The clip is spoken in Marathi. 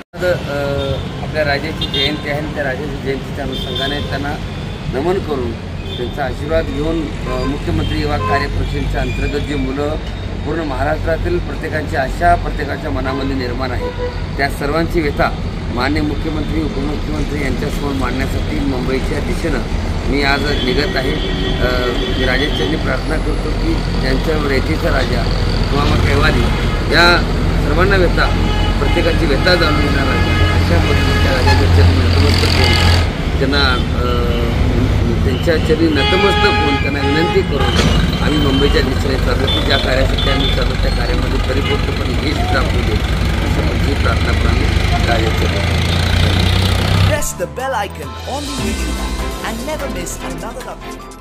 आपल्या राजाची जयंती आहे आणि त्या राजाची जयंतीच्या अनुषंगाने त्यांना नमन करून त्यांचा आशीर्वाद घेऊन मुख्यमंत्री युवा कार्यपरिषदेच्या अंतर्गत जी मुलं पूर्ण महाराष्ट्रातील प्रत्येकाची आशा प्रत्येकाच्या मनामध्ये निर्माण आहे, त्या सर्वांची व्यथा माननीय मुख्यमंत्री उपमुख्यमंत्री यांच्यासमोर मांडण्यासाठी मुंबईच्या दिशेनं मी आज निघत आहे। मी राजाच्यांनी प्रार्थना करतो की त्यांच्यावर रेतीचा राजा किंवा मग कैवारी या सर्वांना व्यथा प्रत्येकाची व्यथा जाणून घेणार आहे अशा पद्धतीच्या राजाच्या चरणी नतमस्तक होऊन त्यांना त्यांच्या चरणी नतमस्तक होऊन त्यांना विनंती करून आम्ही मुंबईच्या दिशेने चाललो की ज्या कार्यासाठी आम्ही चाललो त्या कार्यामध्ये परिपूर्णपणे यश प्राप्त होईल अशा पद्धतीची प्रार्थना पण आम्ही राजाच्या Press the bell icon on the YouTube and never miss another update.